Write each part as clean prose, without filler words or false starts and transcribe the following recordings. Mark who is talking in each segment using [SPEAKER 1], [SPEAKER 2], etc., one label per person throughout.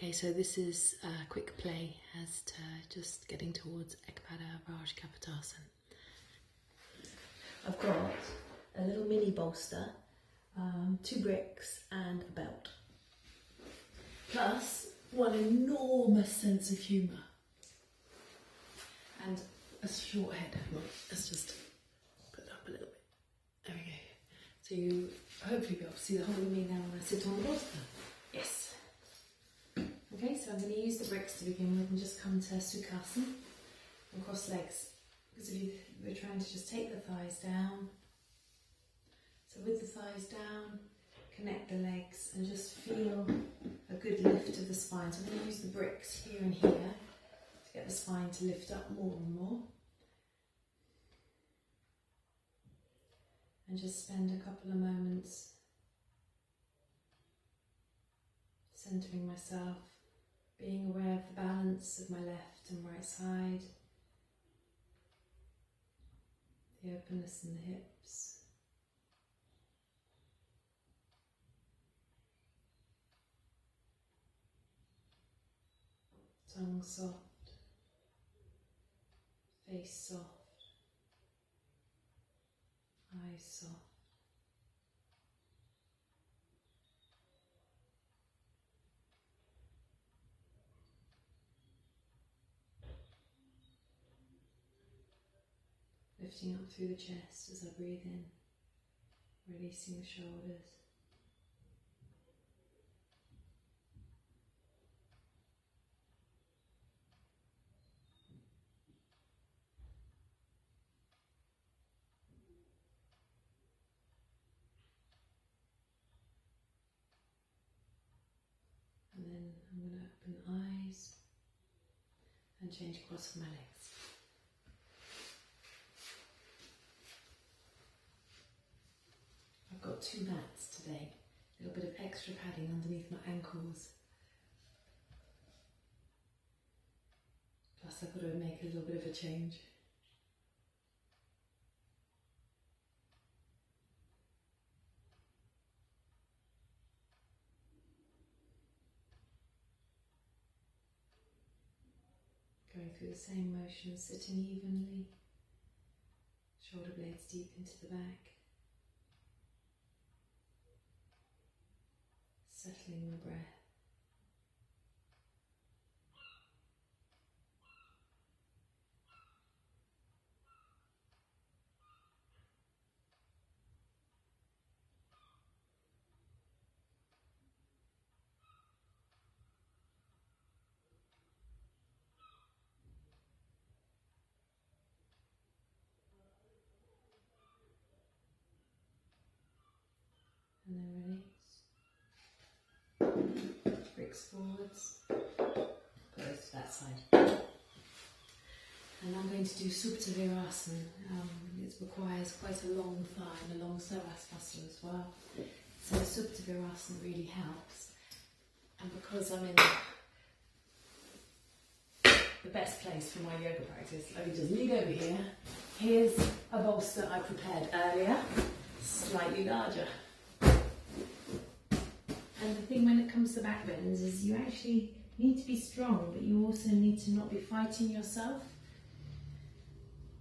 [SPEAKER 1] Okay, so this is a quick play as to just getting towards Eka Pada Rajakapotasana. I've got a little mini bolster, 2 bricks and a belt. Plus one enormous sense of humour. And a short head. Let's just put it up a little bit. There we go. So you hopefully be able to see the whole of me now when I sit on the bolster. Yes. Okay, so I'm going to use the bricks to begin with and just come to Sukhasana and cross legs. Because if we're trying to just take the thighs down. So with the thighs down, connect the legs and just feel a good lift of the spine. So I'm going to use the bricks here and here to get the spine to lift up more and more. And just spend a couple of moments centering myself, being aware of the balance of my left and right side, the openness in the hips, tongue soft, face soft, eyes soft. Lifting up through the chest as I breathe in, releasing the shoulders. And then I'm going to open the eyes and change across for my legs. I've got 2 mats today, a little bit of extra padding underneath my ankles. Plus I've got to make a little bit of a change. Going through the same motion, sitting evenly, shoulder blades deep into the back. Settling the breath. And then release. Bricks forwards. Goes to that side. And I'm going to do Supta-virasana. It requires quite a long thigh and a long psoas muscle as well. So Supta-virasana really helps. And because I'm in the best place for my yoga practice, let me just lean over here. Here's a bolster I prepared earlier, slightly larger. And the thing when it comes to back bends is you actually need to be strong, but you also need to not be fighting yourself.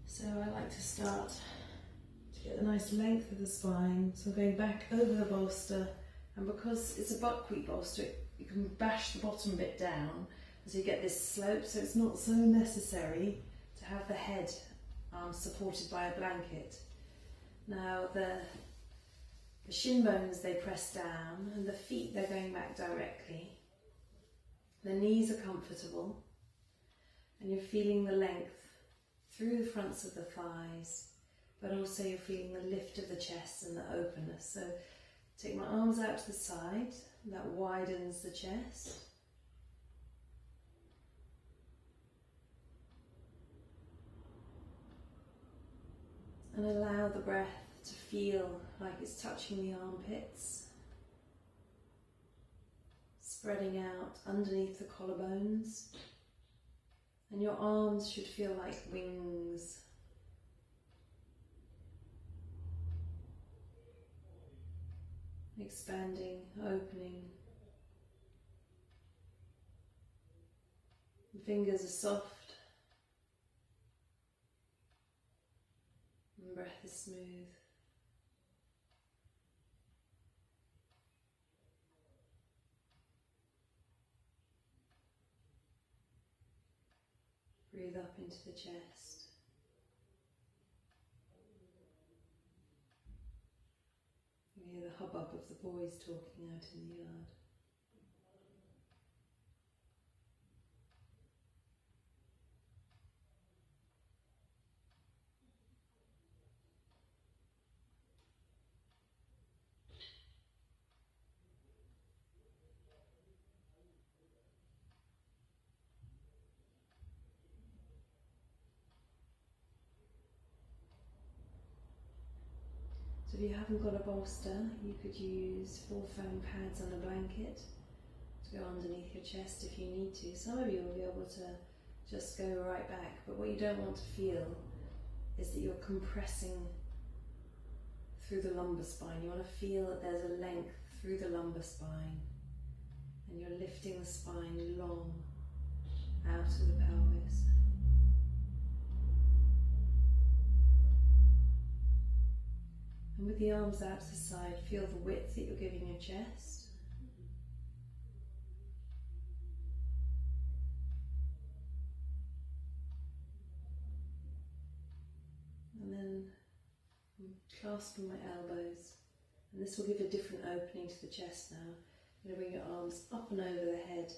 [SPEAKER 1] So I like to start to get a nice length of the spine. So I'm going back over the bolster, and because it's a buckwheat bolster, you can bash the bottom bit down as you get this slope, so it's not so necessary to have the head supported by a blanket. Now the shin bones, they press down, and the feet, they're going back directly. The knees are comfortable, and you're feeling the length through the fronts of the thighs, but also you're feeling the lift of the chest and the openness. So take my arms out to the side, that widens the chest. And allow the breath to feel like it's touching the armpits, spreading out underneath the collarbones, and your arms should feel like wings. Expanding, opening. fingers are soft. And breath is smooth. Breathe up into the chest. You hear the hubbub of the boys talking out in the yard. So if you haven't got a bolster, you could use 4 foam pads on a blanket to go underneath your chest if you need to. Some of you will be able to just go right back, but what you don't want to feel is that you're compressing through the lumbar spine. You want to feel that there's a length through the lumbar spine and you're lifting the spine long out of the pelvis. And with the arms out to the side, feel the width that you're giving your chest. And then I'm clasping my elbows. And this will give a different opening to the chest now. I'm going to bring your arms up and over the head.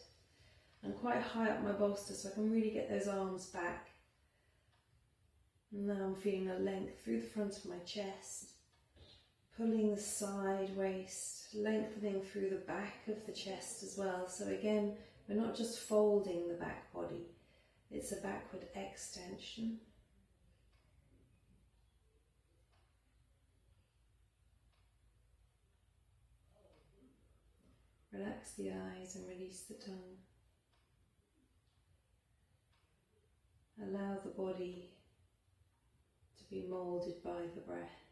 [SPEAKER 1] I'm quite high up my bolster so I can really get those arms back. And now I'm feeling a length through the front of my chest. Pulling the side waist, lengthening through the back of the chest as well. So again, we're not just folding the back body, it's a backward extension. Relax the eyes and release the tongue. Allow the body to be moulded by the breath.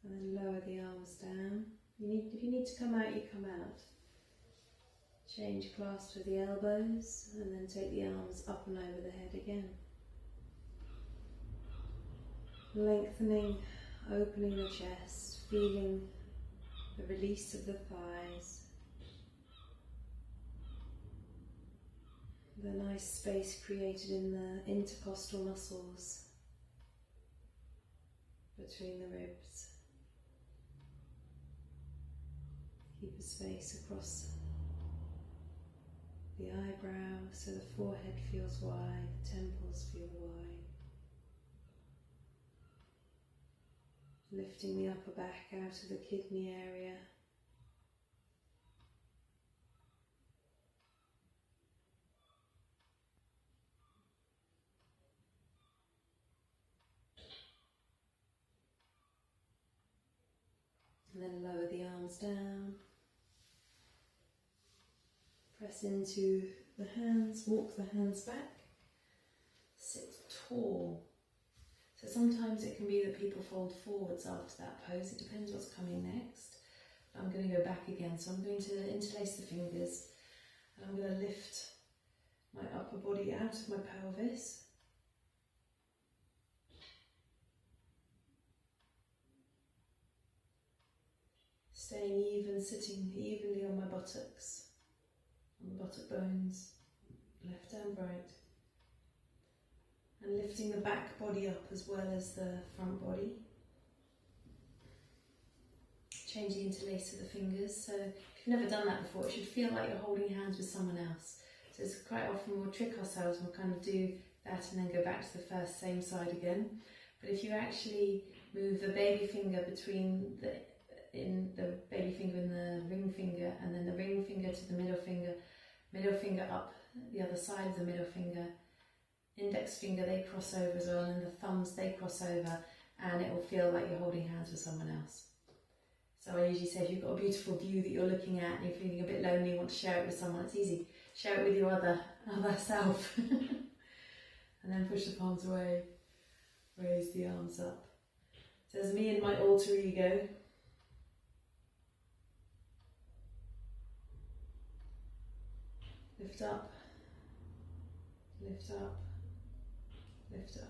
[SPEAKER 1] And then lower the arms down. If you need to come out, you come out. Change clasp with the elbows and then take the arms up and over the head again. Lengthening, opening the chest, feeling the release of the thighs. The nice space created in the intercostal muscles between the ribs. Keep a space across the eyebrow so the forehead feels wide, the temples feel wide. Lifting the upper back out of the kidney area. And then lower the arms down. Press into the hands, walk the hands back. Sit tall. So sometimes it can be that people fold forwards after that pose. It depends what's coming next. I'm going to go back again. So I'm going to interlace the fingers. And I'm going to lift my upper body out of my pelvis. Staying even, sitting evenly on my buttocks, on the buttock bones, left and right. And lifting the back body up as well as the front body. Change the interlace of the fingers. So if you've never done that before, it should feel like you're holding hands with someone else. So it's quite often we'll trick ourselves and we'll kind of do that and then go back to the first same side again. But if you actually move the baby finger between the baby finger and the ring finger, and then the ring finger to the middle finger up the other side of the middle finger, index finger, they cross over as well, and the thumbs, they cross over, and it will feel like you're holding hands with someone else. So I usually say if you've got a beautiful view that you're looking at and you're feeling a bit lonely, you want to share it with someone, it's easy. Share it with your other self. And then push the palms away, raise the arms up. So there's me and my alter ego. Lift up, lift up, lift up.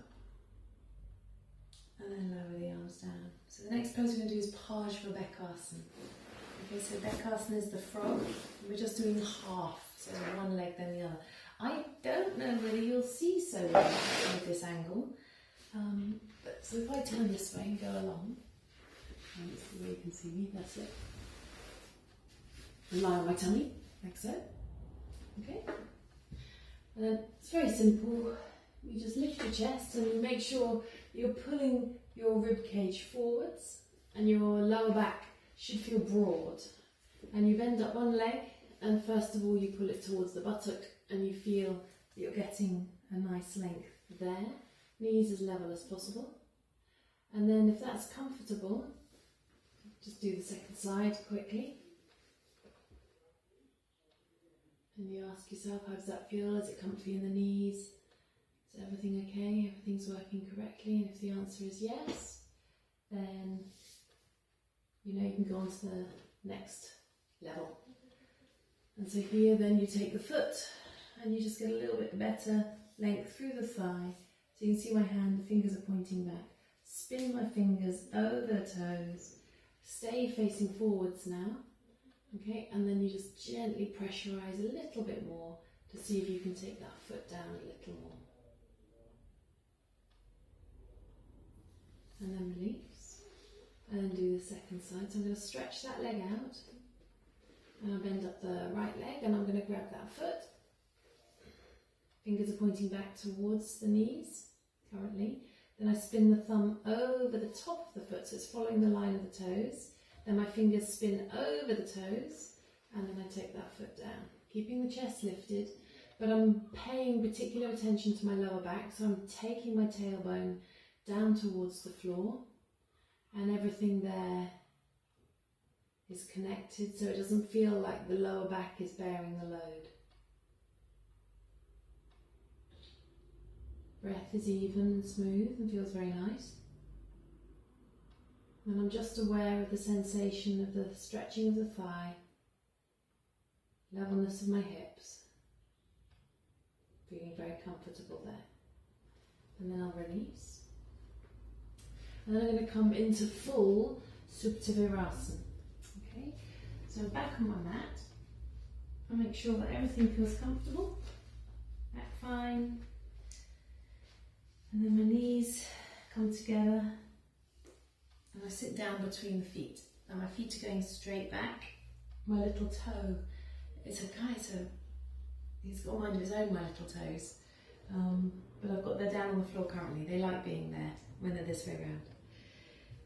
[SPEAKER 1] And then lower the arms down. So the next pose we're going to do is Parsva-Bekasana. Okay, so Bekasana is the frog. And we're just doing half, so one leg then the other. I don't know whether you'll see so well with this angle. So if I turn this way and go along, and it's the way you can see me, that's it. And lie on my tummy, like so. Okay? And then it's very simple. You just lift your chest and you make sure you're pulling your rib cage forwards and your lower back should feel broad. And you bend up one leg and first of all you pull it towards the buttock and you feel that you're getting a nice length there. Knees as level as possible. And then if that's comfortable, just do the second side quickly. And you ask yourself, how does that feel? Is it comfy in the knees? Is everything okay? Everything's working correctly? And if the answer is yes, then you know you can go on to the next level. And so here then you take the foot and you just get a little bit better length through the thigh. So you can see my hand, the fingers are pointing back. Spin my fingers over the toes. Stay facing forwards now. Okay, and then you just gently pressurize a little bit more to see if you can take that foot down a little more. And then release. And then do the second side. So I'm going to stretch that leg out. And I'll bend up the right leg and I'm going to grab that foot. Fingers are pointing back towards the knees currently. Then I spin the thumb over the top of the foot, so it's following the line of the toes. Then my fingers spin over the toes, and then I take that foot down, keeping the chest lifted, but I'm paying particular attention to my lower back, so I'm taking my tailbone down towards the floor, and everything there is connected, so it doesn't feel like the lower back is bearing the load. Breath is even and smooth and feels very nice. And I'm just aware of the sensation of the stretching of the thigh, levelness of my hips, feeling very comfortable there. And then I'll release. And then I'm going to come into full Supta Virasana. Okay, so I'm back on my mat. I'll make sure that everything feels comfortable, back fine. And then my knees come together and I sit down between the feet. And my feet are going straight back. My little toe, it's a guy, so he's got a mind of his own, my little toes. But they're down on the floor currently. They like being there when they're this way around.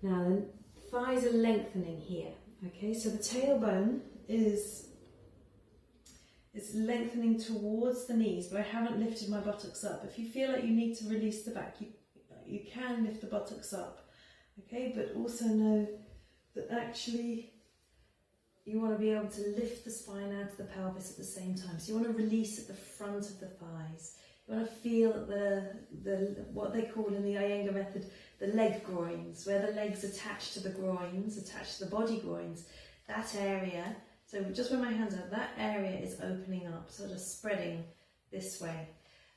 [SPEAKER 1] Now the thighs are lengthening here. Okay, so the tailbone is lengthening towards the knees, but I haven't lifted my buttocks up. If you feel like you need to release the back, you can lift the buttocks up, okay? But also know that actually you want to be able to lift the spine out of the pelvis at the same time. So you want to release at the front of the thighs. You want to feel the what they call in the Iyengar method, the leg groins, where the legs attach to the groins, attach to the body groins, that area. So just where my hands are, that area is opening up, sort of spreading this way.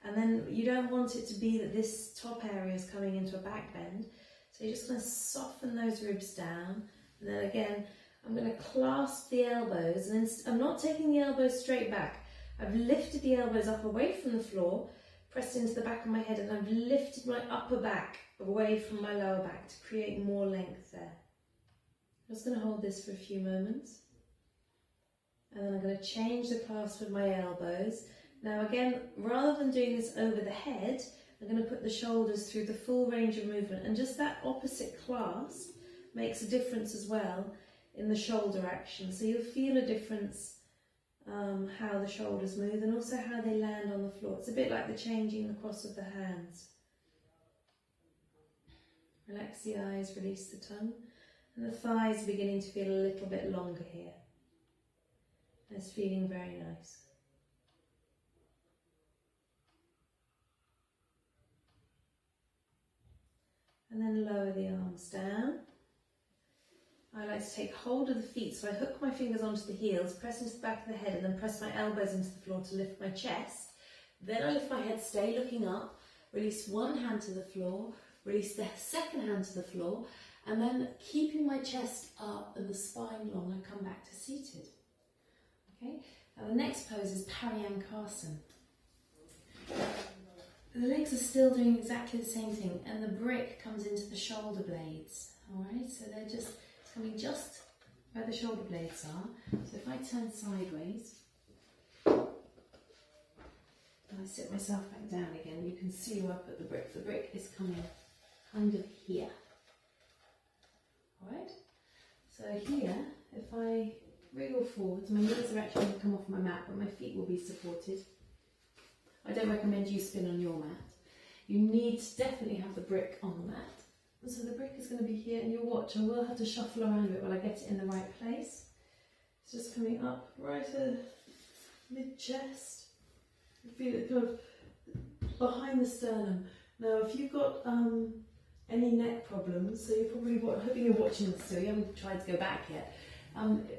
[SPEAKER 1] And then you don't want it to be that this top area is coming into a back bend. So you're just going to soften those ribs down. And then again, I'm going to clasp the elbows. And I'm not taking the elbows straight back. I've lifted the elbows up away from the floor, pressed into the back of my head, and I've lifted my upper back away from my lower back to create more length there. I'm just going to hold this for a few moments. And then I'm going to change the clasp of my elbows. Now again, rather than doing this over the head, I'm going to put the shoulders through the full range of movement. And just that opposite clasp makes a difference as well in the shoulder action. So you'll feel a difference how the shoulders move and also how they land on the floor. It's a bit like the changing the cross of the hands. Relax the eyes, release the tongue. And the thighs are beginning to feel a little bit longer here. And it's feeling very nice. And then lower the arms down. I like to take hold of the feet, so I hook my fingers onto the heels, press into the back of the head, and then press my elbows into the floor to lift my chest. Then I lift my head, stay looking up, release one hand to the floor, release the second hand to the floor, and then keeping my chest up and the spine long, I come back to seated. Okay, now the next pose is Paryankasana. The legs are still doing exactly the same thing, and the brick comes into the shoulder blades. Alright, so they're just coming just where the shoulder blades are. So if I turn sideways, and I sit myself back down again, you can see where I put the brick. The brick is coming kind of here. Alright, so here, if I wriggle forwards, my knees are actually going to come off my mat, but my feet will be supported. I don't recommend you spin on your mat. You need to definitely have the brick on the mat. And so the brick is going to be here, and you'll watch, I will have to shuffle around a bit while I get it in the right place. It's just coming up right at mid-chest. You feel it kind of behind the sternum. Now if you've got any neck problems, so you're probably hoping you're watching this still, you haven't tried to go back yet.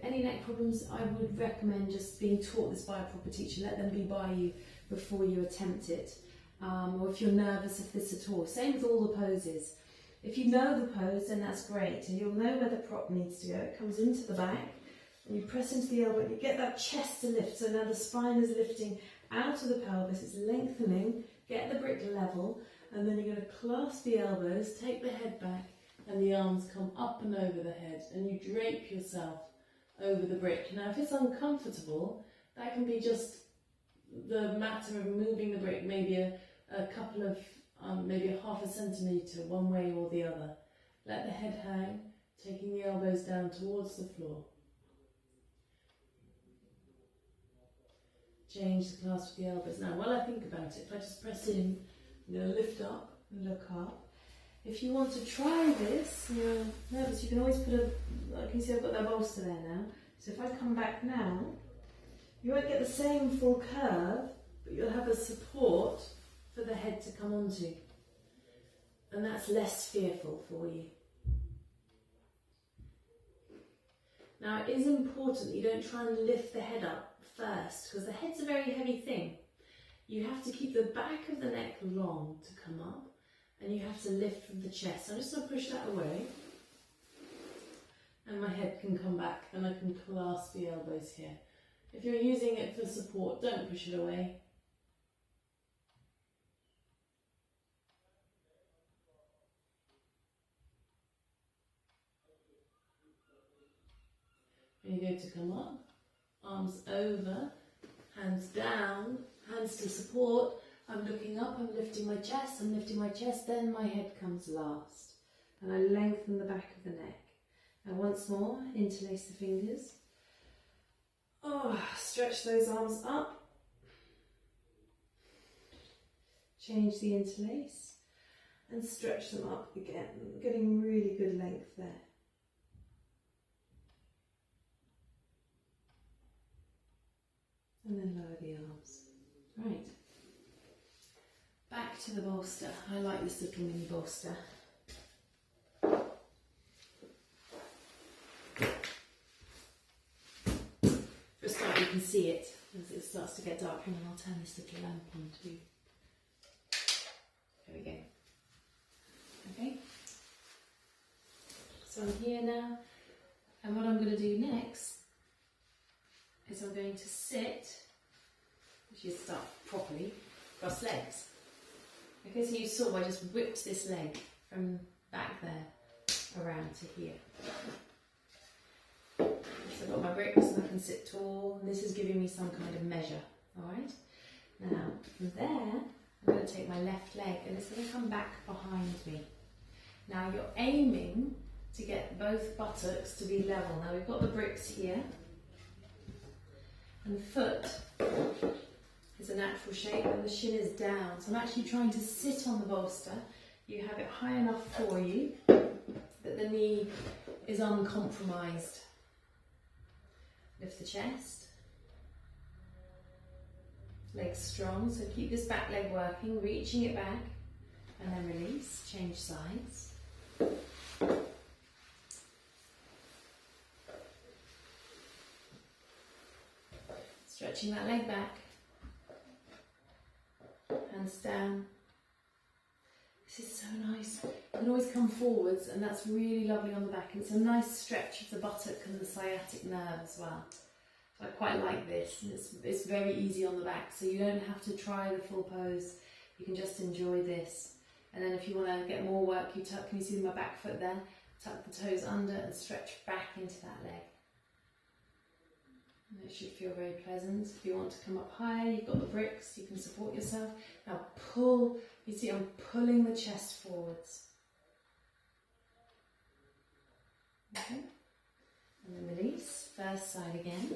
[SPEAKER 1] Any neck problems, I would recommend just being taught this by a proper teacher. Let them be by you before you attempt it. Or if you're nervous of this at all. Same with all the poses. If you know the pose, then that's great, and you'll know where the prop needs to go. It comes into the back, and you press into the elbow, and you get that chest to lift. So now the spine is lifting out of the pelvis, it's lengthening, get the brick level, and then you're going to clasp the elbows, take the head back, and the arms come up and over the head, and you drape yourself over the brick. Now if it's uncomfortable, that can be just the matter of moving the brick maybe a couple of, maybe a half a centimetre one way or the other. Let the head hang, taking the elbows down towards the floor. Change the clasp of the elbows. Now while I think about it, if I just press in, I'm going to lift up and look up. If you want to try this, you're nervous, you can always put I can see I've got that bolster there now. So if I come back now, you won't get the same full curve, but you'll have a support for the head to come onto. And that's less fearful for you. Now it is important that you don't try and lift the head up first, because the head's a very heavy thing. You have to keep the back of the neck long to come up, and you have to lift from the chest. So I'm just going to push that away, and my head can come back, and I can clasp the elbows here. If you're using it for support, don't push it away. When you go to come up, arms over, hands down, hands to support. I'm looking up, I'm lifting my chest, then my head comes last. And I lengthen the back of the neck. And once more, interlace the fingers. Oh, stretch those arms up. Change the interlace and stretch them up again, getting really good length there. And then lower the arms. Right. Back to the bolster. I like this little mini bolster. For a start, you can see it as it starts to get dark. And then I'll turn this little lamp on too. There we go. Okay. So I'm here now. And what I'm going to do next is I'm going to sit, which is start properly, cross legs. Okay, so you saw I just whipped this leg from back there around to here. So I've got my brick so I can sit tall, and this is giving me some kind of measure, alright? Now, from there, I'm going to take my left leg and it's going to come back behind me. Now you're aiming to get both buttocks to be level. Now we've got the bricks here, and the foot is a natural shape and the shin is down. So I'm actually trying to sit on the bolster. You have it high enough for you that the knee is uncompromised. Lift the chest. Legs strong, so keep this back leg working, reaching it back, and then release, change sides. Stretching that leg back, hands down. This is so nice. You can always come forwards, and that's really lovely on the back. It's a nice stretch of the buttock and the sciatic nerve as well. So I quite like this, and it's very easy on the back, so you don't have to try the full pose. You can just enjoy this. And then if you want to get more work, you tuck, can you see my back foot there? Tuck the toes under and stretch back into that leg. And it should feel very pleasant. If you want to come up higher, you've got the bricks, you can support yourself. Now pull, you see I'm pulling the chest forwards. Okay, and then release, first side again.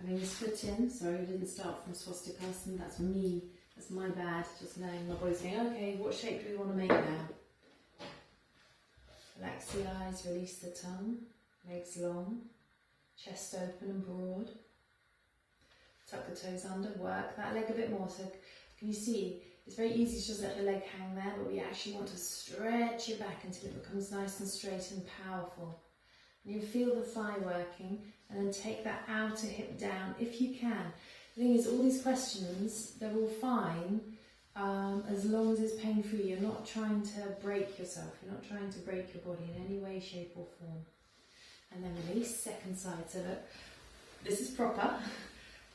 [SPEAKER 1] Having this foot in, sorry we didn't start from swastikasana, that's me, that's my bad, just knowing my body's going, okay, what shape do we want to make now? Relax the eyes, release the tongue, legs long, chest open and broad. Tuck the toes under, work that leg a bit more, so can you see, it's very easy to just let the leg hang there, but we actually want to stretch it back until it becomes nice and straight and powerful. And you feel the thigh working, and then take that outer hip down if you can. The thing is, all these questions, they're all fine as long as it's pain-free. You're not trying to break yourself. You're not trying to break your body in any way, shape or form. And then release, second side. So look, this is proper.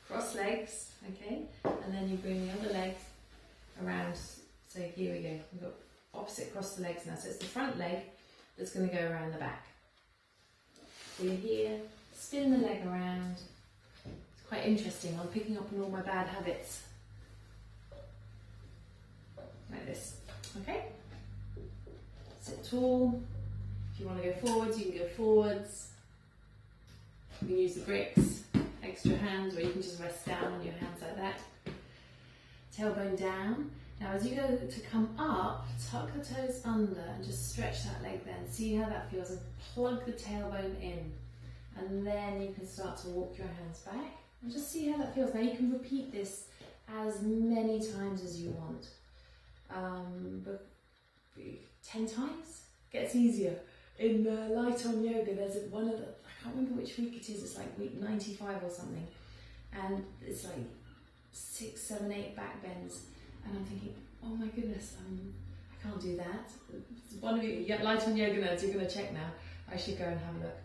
[SPEAKER 1] Cross legs, okay? And then you bring the other leg around. So here we go. We've got opposite across the legs now. So it's the front leg that's going to go around the back. So you're here. Spin the leg around. It's quite interesting. I'm picking up on all my bad habits. Like this. Okay? Sit tall. If you want to go forwards, you can go forwards. You can use the bricks, extra hands, or you can just rest down on your hands like that. Tailbone down. Now as you go to come up, tuck the toes under and just stretch that leg then. See how that feels and plug the tailbone in. And then you can start to walk your hands back and just see how that feels. Now you can repeat this as many times as you want. But 10 times gets easier. In light on yoga, there's one of the, I can't remember which week it is, it's like week 95 or something. And it's like 6, 7, 8 back bends. And I'm thinking, oh my goodness, I can't do that. One of you, light on yoga nerds, you're going to check now. I should go and have a look.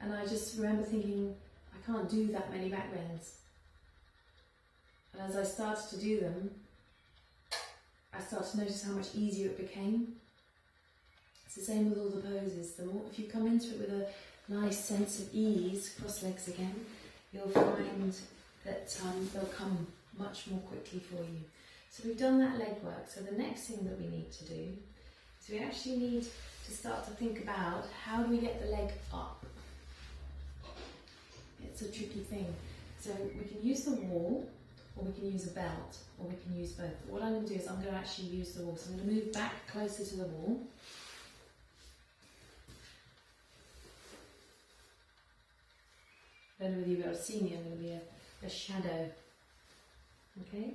[SPEAKER 1] And I just remember thinking, I can't do that many back bends. And as I started to do them, I started to notice how much easier it became. It's the same with all the poses. The more, if you come into it with a nice sense of ease, cross legs again, you'll find that they'll come much more quickly for you. So we've done that leg work. So the next thing that we need to do is we actually need to start to think about how do we get the leg up. It's a tricky thing. So we can use the wall, or we can use a belt, or we can use both. What I'm going to do is I'm going to actually use the wall. So I'm going to move back closer to the wall. I don't know whether you've ever seen me, I'm going to be a shadow. Okay?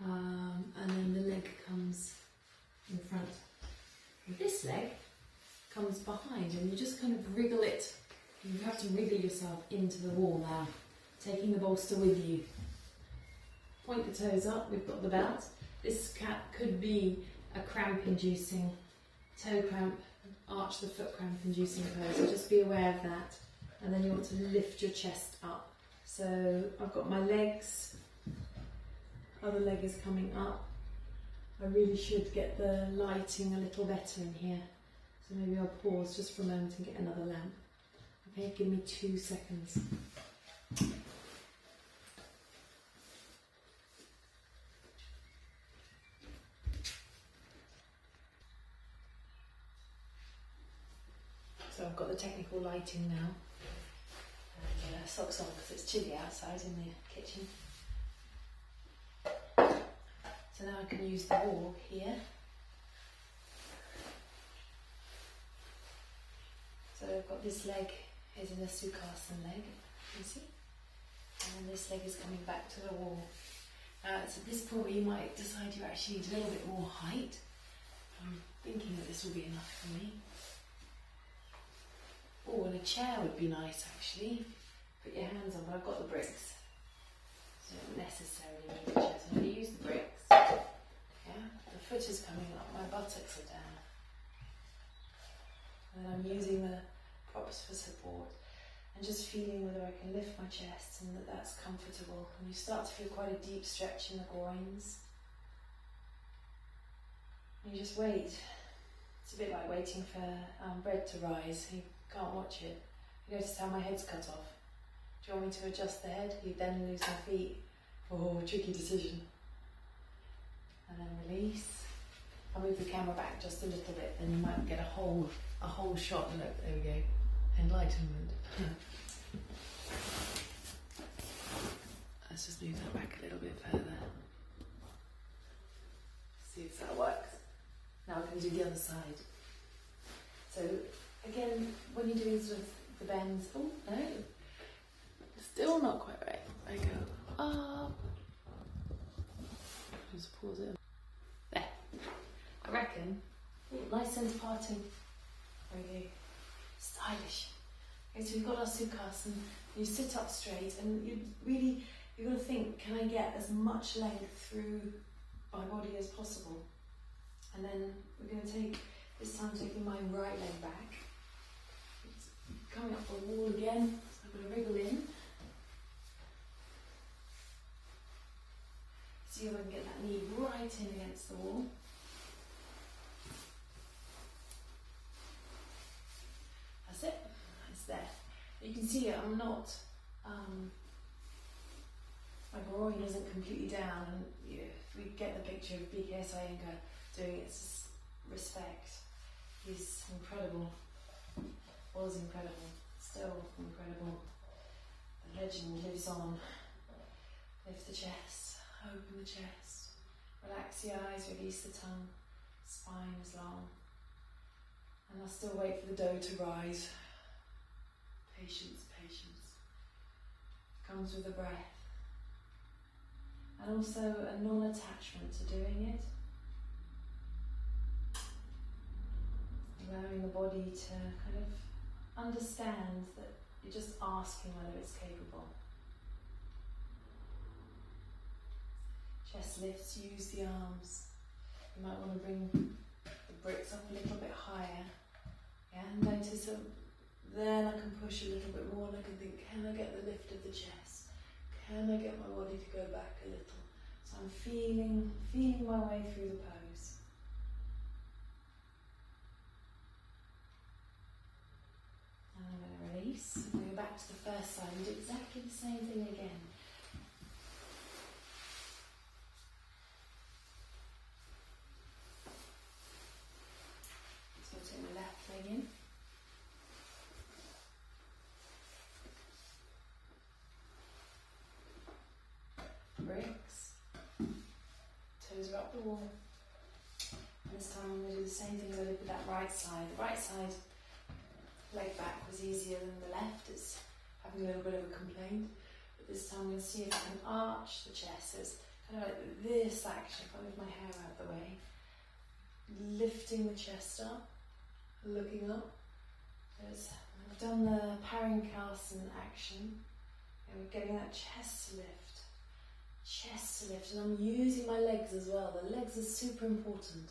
[SPEAKER 1] And then the leg comes in front. And this leg comes behind, and you just kind of wriggle it. You have to wriggle yourself into the wall now, taking the bolster with you. Point the toes up, we've got the belt. This could be a cramp-inducing toe cramp, arch the foot cramp-inducing pose, so just be aware of that. And then you want to lift your chest up. So I've got my legs, other leg is coming up. I really should get the lighting a little better in here. So maybe I'll pause just for a moment and get another lamp. Okay, give me 2 seconds. So So I've got the technical lighting now, and socks on because it's chilly outside in the kitchen. So now I can use the wall here. So I've got this leg is in the Sukhasana leg, you can see, and this leg is coming back to the wall. So at this point you might decide you actually need a little bit more height. I'm thinking that this will be enough for me. Oh, and a chair would be nice actually. Put your hands on, but I've got the bricks. So I don't necessarily need the chair, so I'm going to use the bricks. Yeah, the foot is coming up, my buttocks are down. And then I'm using the props for support. And just feeling whether I can lift my chest and that that's comfortable. And you start to feel quite a deep stretch in the groins. And you just wait. It's a bit like waiting for bread to rise. You can't watch it. You notice how my head's cut off. Do you want me to adjust the head? You then lose my feet. Oh, tricky decision. And then release. I'll move the camera back just a little bit, then you might get a whole shot. Look, there we go. Enlightenment. Let's just move that back a little bit further. See if that works. Now we're going to do the other side. So again, when you're doing sort of the bends, oh no, still not quite right. I go up. Just pause it. There. I reckon. Ooh, nice sense parting. There we go. Stylish. Okay, so we've got our Sukhasana. You sit up straight, and you've got to think, can I get as much length through my body as possible? And then we're going to take, this time taking my right leg back. It's coming up the wall again, so I'm going to wriggle in. See if I can get that knee right in against the wall. That's it, it's there. You can see I'm not, my groin isn't completely down, and if we get the picture of BKS Iyengar doing it, it's just respect. He's incredible, was incredible, still incredible. The legend lives on. Lift the chest, open the chest, relax the eyes, release the tongue, spine is long. And I'll still wait for the dough to rise. Patience, patience. Comes with the breath. And also a non-attachment to doing it. Allowing the body to kind of understand that you're just asking whether it's capable. Chest lifts, use the arms. You might want to bring the bricks up a little bit higher. Yeah, and notice that then I can push a little bit more, and I can think, can I get the lift of the chest? Can I get my body to go back a little? So I'm feeling my way through the pose. And I'm going to release. I'm going to go back to the first side and do exactly the same thing again. So I'll take my left leg in. Bricks. Toes are up the wall. And this time I'm going to do the same thing as I did with that right side. The right side leg back was easier than the left. It's having a little bit of a complaint. But this time I'm going to see if I can arch the chest. So it's kind of like this action. If I move my hair out of the way. Lifting the chest up. Looking up. I've done the Parinkasan action. And we're getting that chest to lift. Chest to lift, and I'm using my legs as well. The legs are super important.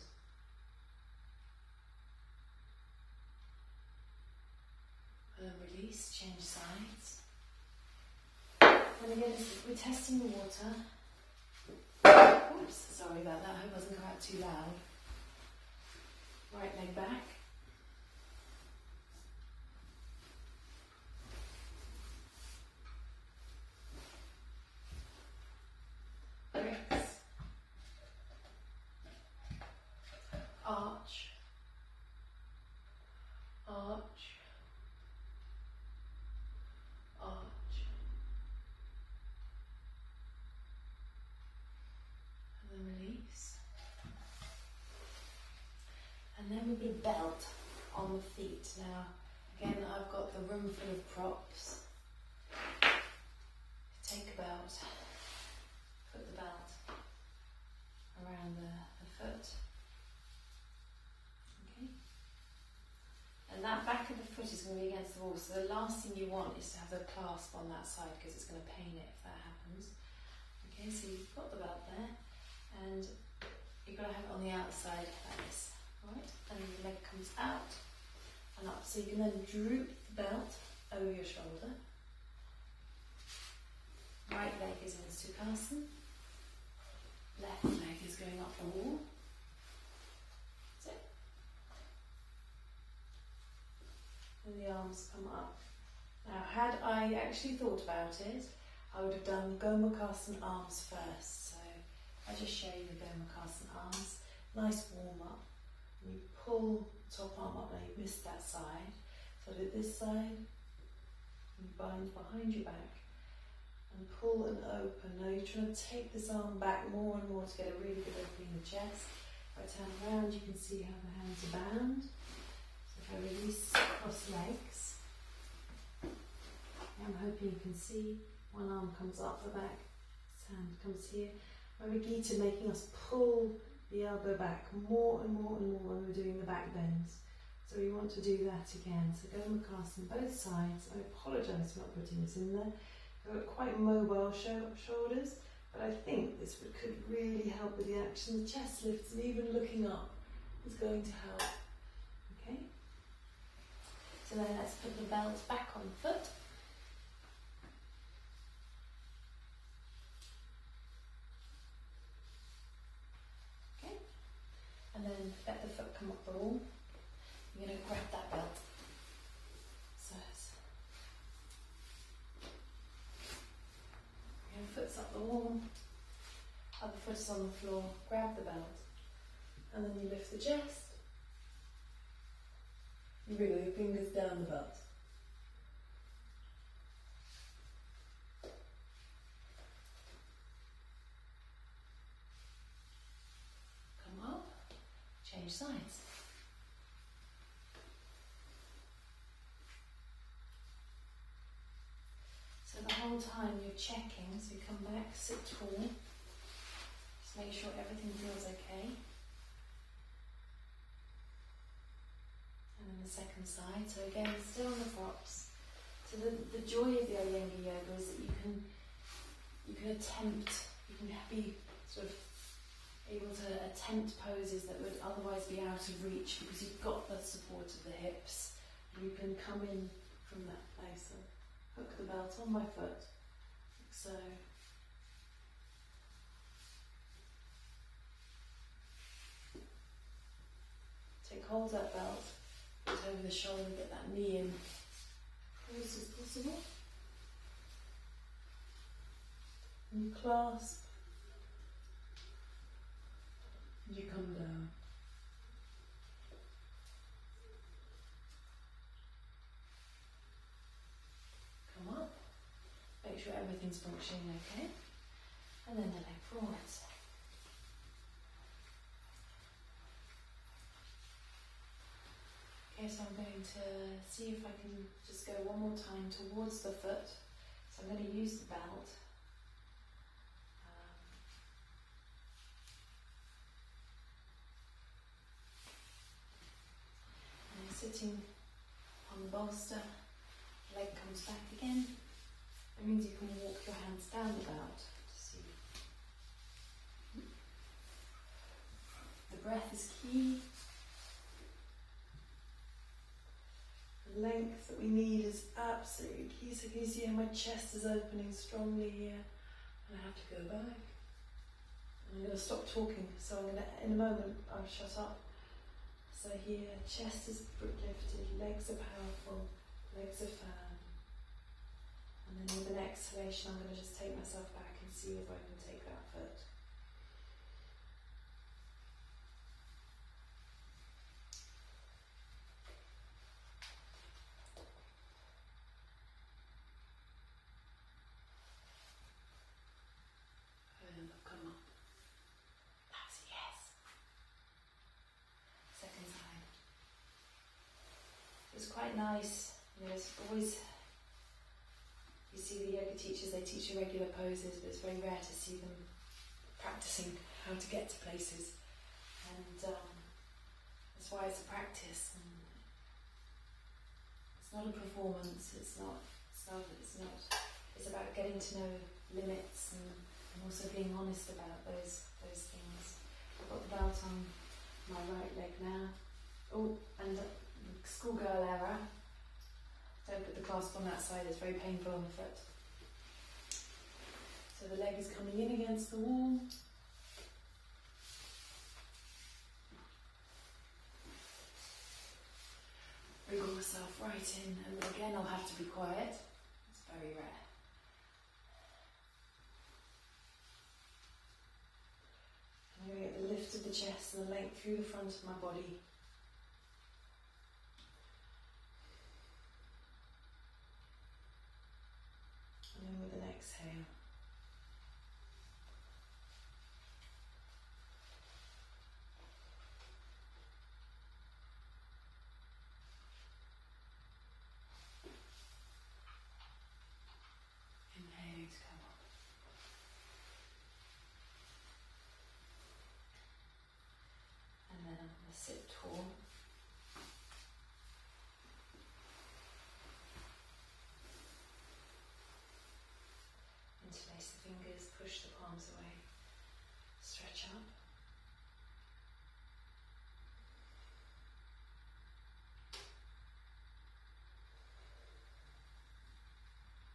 [SPEAKER 1] And release, change sides. And again, we're testing the water. Oops, sorry about that, I hope it doesn't come out too loud. Right leg back. Arch, arch, on the feet. Now, again, I've got the room full of props. Take a belt, put the belt around the foot. Okay. And that back of the foot is going to be against the wall, so the last thing you want is to have the clasp on that side because it's going to pain it if that happens. Okay, so you've got the belt there, and you've got to have it on the outside like this, right? And the leg comes out and up, so you can then droop the belt over your shoulder. Right leg is in Sukhasana, left leg is going up the wall. That's it. And the arms come up. Now, had I actually thought about it, I would have done Gomukhasana arms first. So I just show you the Gomukhasana arms. Nice warm up. And you pull the top arm up. Now you missed that side. So I did this side. You bind behind your back and pull and open. Now you're trying to take this arm back more and more to get a really good opening in the chest. If I turn around, you can see how the hands are bound. So if I release across legs, I'm hoping you can see one arm comes up the back, this hand comes here. Remember Gita making us pull the elbow back more and more and more when we're doing the back bends. So we want to do that again. So Gomukhasana on both sides. I apologise for not putting this in there. I've got quite mobile shoulders, but I think this could really help with the action. The chest lifts and even looking up is going to help. Okay? So then let's put the belt back on the foot. Okay? And then let the foot come up the wall. You're going to grab that belt. So foot's up the wall, other foot is on the floor, grab the belt, and then you lift the chest, you wriggle your fingers down the belt. Come up, change sides. So the whole time you're checking, so you come back, sit tall, just make sure everything feels okay. And then the second side, so again, still on the props. So the joy of the Iyengar yoga is that you can be sort of able to attempt poses that would otherwise be out of reach because you've got the support of the hips. And you can come in from that place. So hook the belt on my foot, like so. Take hold of that belt, put it over the shoulder, get that knee in close as possible. And you clasp, and you come down. Come up, make sure everything's functioning okay, and then the leg forwards. Okay, so I'm going to see if I can just go one more time towards the foot. So I'm going to use the belt. And I'm sitting on the bolster. Leg comes back again. That means you can walk your hands down the belt to see. The breath is key. The length that we need is absolutely key. So can you see how my chest is opening strongly here? And I have to go back. And I'm going to stop talking. So I'm going to, in a moment, I'll shut up. So here, chest is lifted, legs are powerful. Legs are firm. And then with an exhalation, I'm going to just take myself back and see if I can take that foot. And come up. That's a yes. Second side. was quite nice. You know, it's always, you see the yoga teachers, they teach you regular poses, but it's very rare to see them practicing how to get to places. And that's why it's a practice. And it's not a performance. It's about getting to know limits and also being honest about those things. I've got the belt on my right leg now. Oh, and schoolgirl error. Don't put the clasp on that side, it's very painful on the foot. So the leg is coming in against the wall. Wriggle myself right in, and again I'll have to be quiet. It's very rare. I'm going to get the lift of the chest and the length through the front of my body. And then with an exhale. Inhaling to come up. And then I'm going to sit tall. Interlace the fingers, push the palms away, stretch up.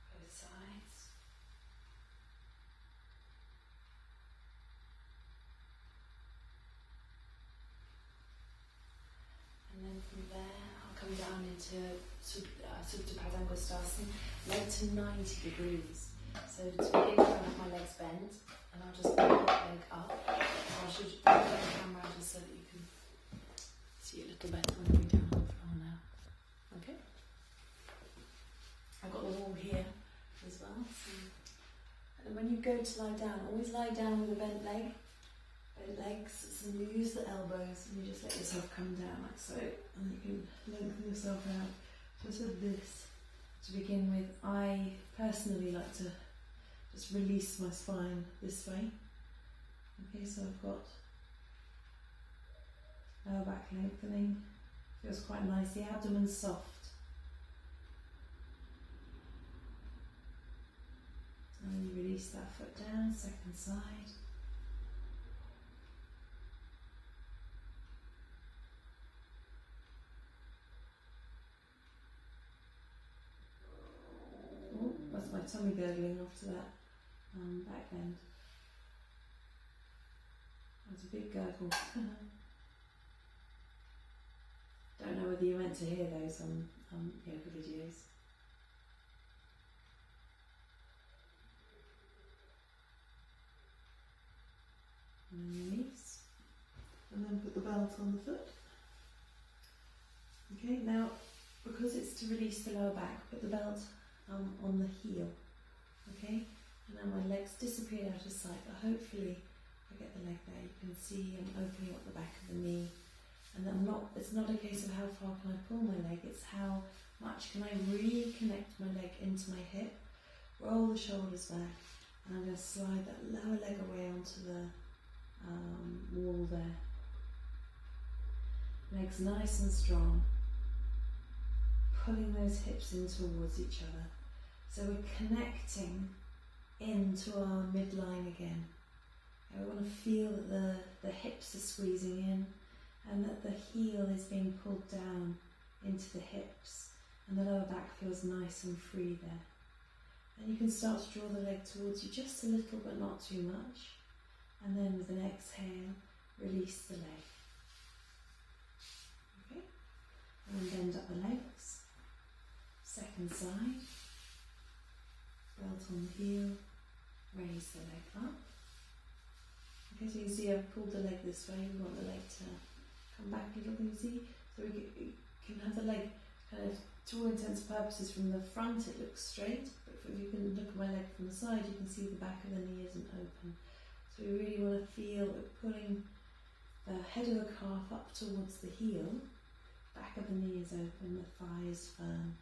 [SPEAKER 1] Both sides. And then from there, I'll come down into sacro-illiac, leg to 90 degrees. So to begin, I'll have my legs bent, and I'll just bring that leg up. So I should bring the camera just so that you can see a little better when we're down on the floor now. Okay? I've got the wall here as well. So, and when you go to lie down, always lie down with a bent leg. Bent legs, so you use the elbows and you just let yourself come down like so, and you can lengthen yourself out. Just with this to begin with. I personally like to just release my spine this way. Okay, so I've got lower back lengthening. Feels quite nice. The abdomen's soft. And then you release that foot down, second side. Oh, that's my tummy gurgling after that back bend. That's a big gurgle. Don't know whether you're meant to hear those on yoga videos. And then release. And then put the belt on the foot. Okay, now because it's to release the lower back, put the belt on the heel. Okay, and now my legs disappeared out of sight, but hopefully if I get the leg there, you can see I'm opening up the back of the knee. And it's not a case of how far can I pull my leg, it's how much can I reconnect my leg into my hip, roll the shoulders back, and I'm going to slide that lower leg away onto the wall there. Legs nice and strong, pulling those hips in towards each other. So we're connecting into our midline again. And we want to feel that the hips are squeezing in, and that the heel is being pulled down into the hips, and the lower back feels nice and free there. And you can start to draw the leg towards you just a little, but not too much. And then with an exhale, release the leg. Okay? And then bend up the legs. Second side. Belt on the heel. Raise the leg up. Okay, so you can see I've pulled the leg this way. We want the leg to come back a little, you see? So we can have the leg kind of, to all intents and purposes, from the front it looks straight, but if you can look at my leg from the side, you can see the back of the knee isn't open. So we really want to feel we're pulling the head of the calf up towards the heel, back of the knee is open, the thigh is firm.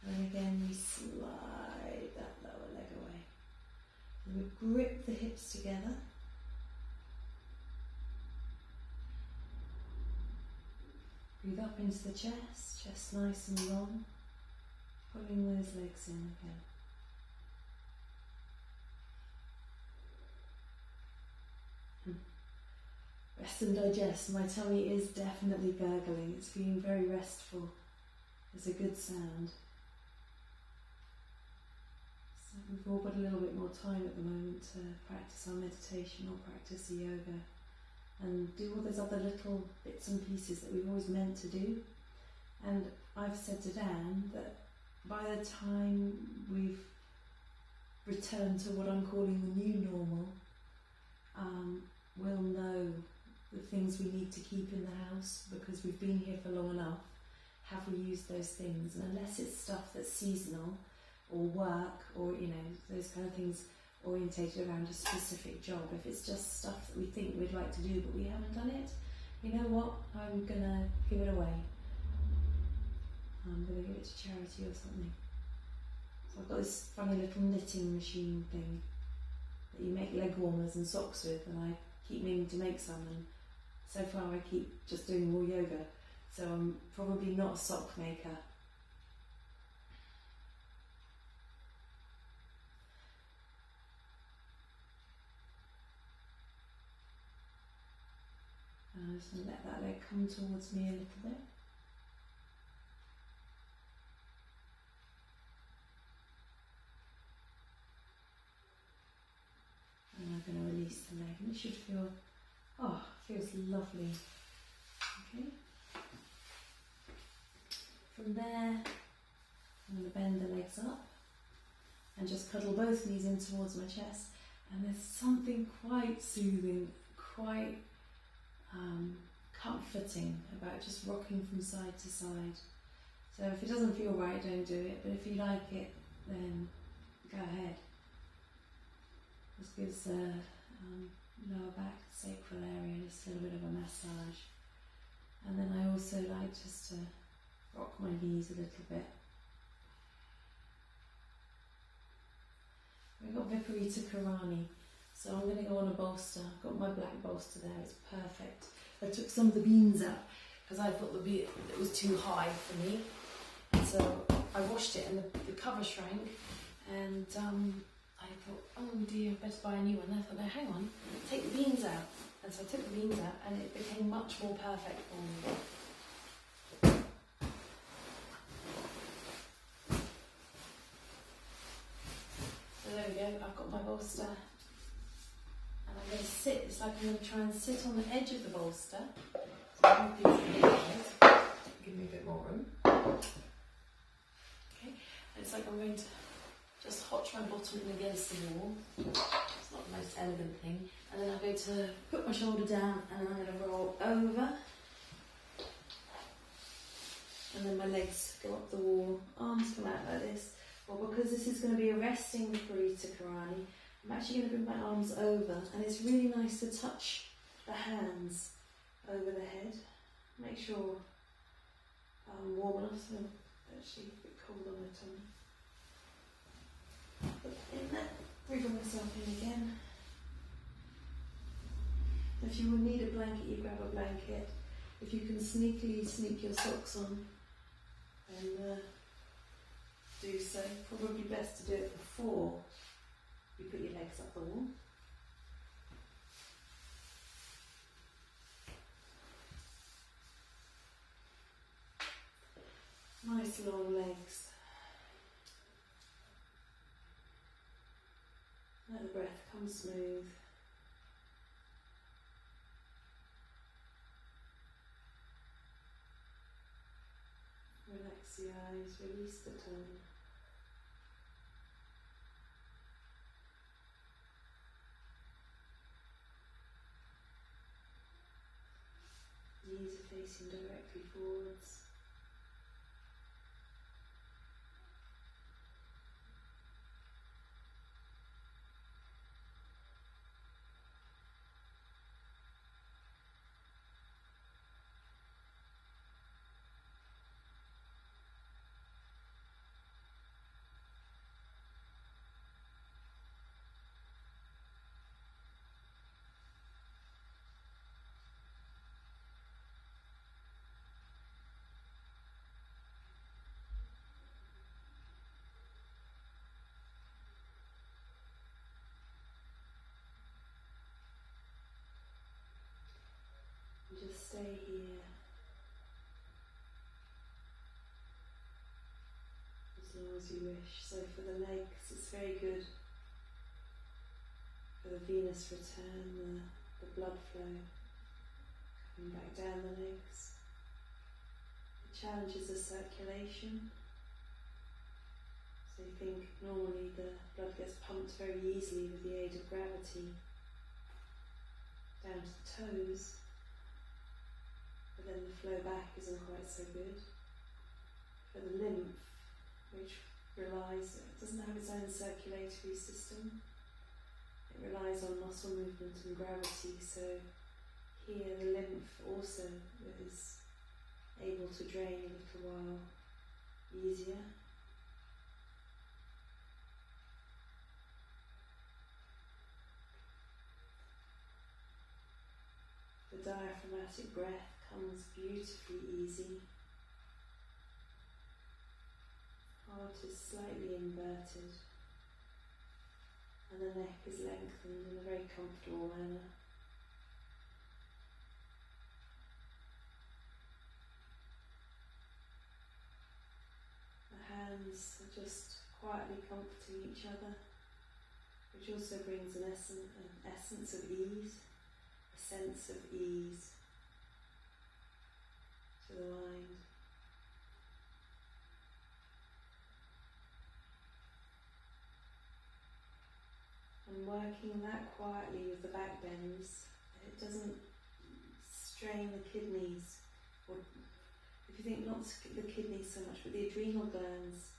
[SPEAKER 1] And then again we slide that lower leg away. And we grip the hips together. Breathe up into the chest, chest nice and long. Pulling those legs in again. Rest and digest. My tummy is definitely gurgling. It's feeling very restful. It's a good sound. So we've all got a little bit more time at the moment to practice our meditation or practice the yoga and do all those other little bits and pieces that we've always meant to do. And I've said to Dan that by the time we've returned to what I'm calling the new normal, we'll know the things we need to keep in the house because we've been here for long enough. Have we used those things? And unless it's stuff that's seasonal or work or, you know, those kind of things orientated around a specific job, if it's just stuff that we think we'd like to do but we haven't done it, you know what? I'm going to give it away. I'm going to give it to charity or something. So I've got this funny little knitting machine thing that you make leg warmers and socks with, and I keep meaning to make some, and so far I keep just doing more yoga, so I'm probably not a sock maker. I'm just going to let that leg come towards me a little bit. And I'm going to release the leg, and it should feel, oh, it feels lovely. Okay. From there, I'm going to bend the legs up and just cuddle both knees in towards my chest. And there's something quite soothing, quite comforting about just rocking from side to side. So if it doesn't feel right, don't do it. But if you like it, then go ahead. This gives the lower back, sacral area, just a little bit of a massage. And then I also like just to rock my knees a little bit. We've got Viparita Karani, so I'm going to go on a bolster. I've got my black bolster there, it's perfect. I took some of the beans out because I thought it was too high for me. And so I washed it and the cover shrank, and I thought, oh dear, I better buy a new one. And I thought, no, hang on, take the beans out. And so I took the beans out and it became much more perfect for me. So there we go, I've got my bolster. And I'm going to sit, it's like I'm going to try and sit on the edge of the bolster. So I'm going to give me a bit more room. Okay, and it's like I'm going to just hotch my bottom in against the wall. It's not the most elegant thing. And then I'm going to put my shoulder down and then I'm going to roll over. And then my legs go up the wall, arms come out like this. Well, because this is going to be a resting Viparita Karani, I'm actually going to bring my arms over, and it's really nice to touch the hands over the head. Make sure I'm warm enough, so I'm actually a bit cold on my tummy. Put in there, wriggle myself in again. If you will need a blanket, you grab a blanket. If you can sneakily sneak your socks on, then do so. Probably best to do it before you put your legs up the wall. Nice long legs. Let the breath come smooth. Relax the eyes, release the tongue. Knees are facing directly forwards. stay here as long as you wish. So for the legs, it's very good for the venous return, the blood flow coming back down the legs. It challenges the circulation. So you think normally the blood gets pumped very easily with the aid of gravity down to the toes, but then the flow back isn't quite so good. For the lymph, which relies, it doesn't have its own circulatory system, it relies on muscle movement and gravity, so here the lymph also is able to drain a little while easier. The diaphragmatic breath comes beautifully easy. Heart is slightly inverted and the neck is lengthened in a very comfortable manner. The hands are just quietly comforting each other, which also brings an essence of ease, a sense of ease to the mind. And working that quietly with the back bends, it doesn't strain the kidneys, or if you think not the kidneys so much, but the adrenal glands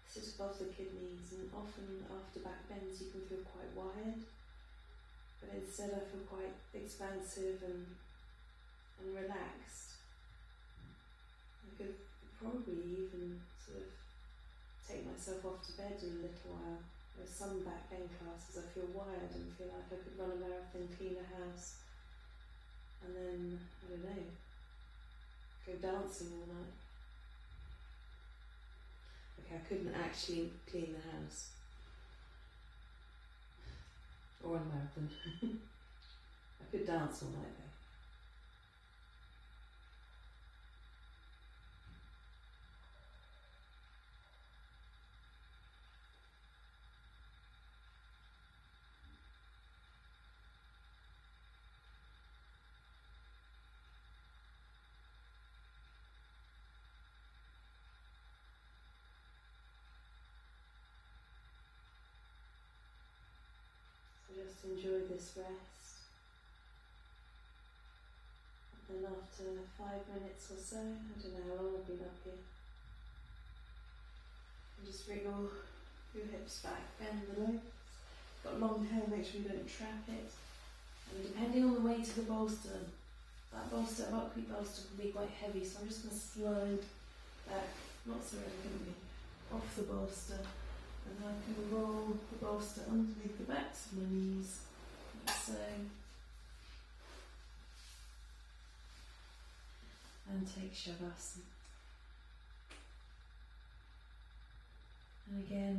[SPEAKER 1] sit above the kidneys, and often after back bends you can feel quite wired, but instead I feel quite expansive and relaxed. I could probably even sort of take myself off to bed in a little while. There's some back bend classes I feel wired and feel like I could run a marathon, clean a house, and then, I don't know, go dancing all night. Okay, I couldn't actually clean the house or run a marathon. I could dance all night though. So just enjoy this rest. And then after 5 minutes or so, I don't know how long I've been up here, and just wriggle your hips back, bend the legs. Got long hair, make sure you don't trap it. And depending on the weight of the bolster, that buckwheat bolster can be quite heavy, so I'm just going to slide back, not so elegantly, off the bolster. And I can roll the bolster underneath the backs of my knees, like so. And take Shavasana. And again,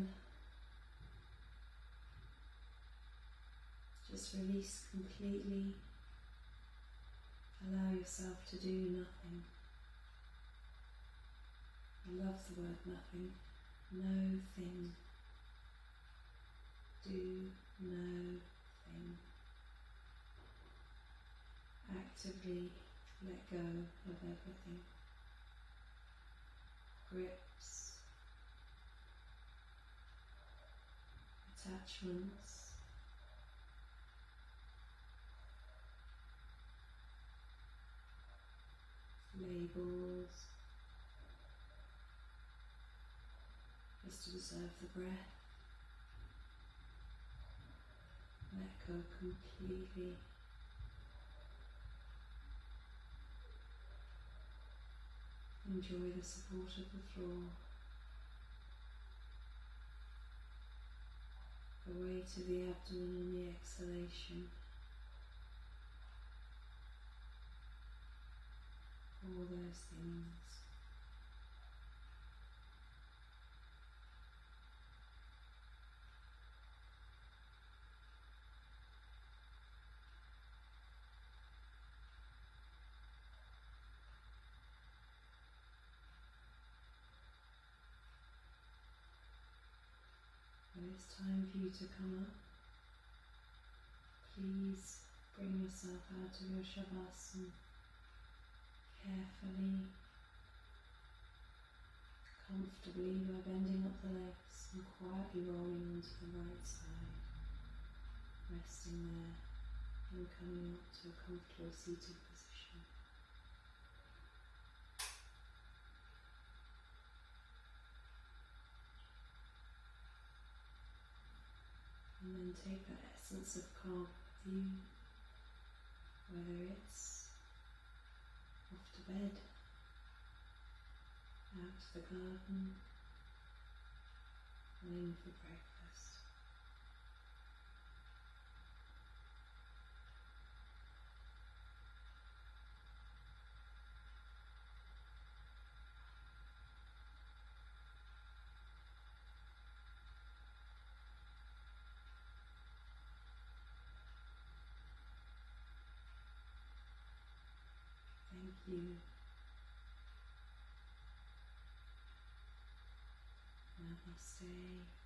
[SPEAKER 1] just release completely. Allow yourself to do nothing. I love the word nothing. No thing. Do no thing. Actively let go of everything. Grips, attachments, labels. Just observe the breath. Let go completely. Enjoy the support of the floor. The weight of the abdomen on the exhalation. All those things. When it's time for you to come up, please bring yourself out of your shavasana carefully, comfortably by bending up the legs and quietly rolling onto the right side, resting there and coming up to a comfortable seated position. And then take that essence of calm with you, whether it's off to bed, out to the garden, and in for breakfast. Thank you. Namaste.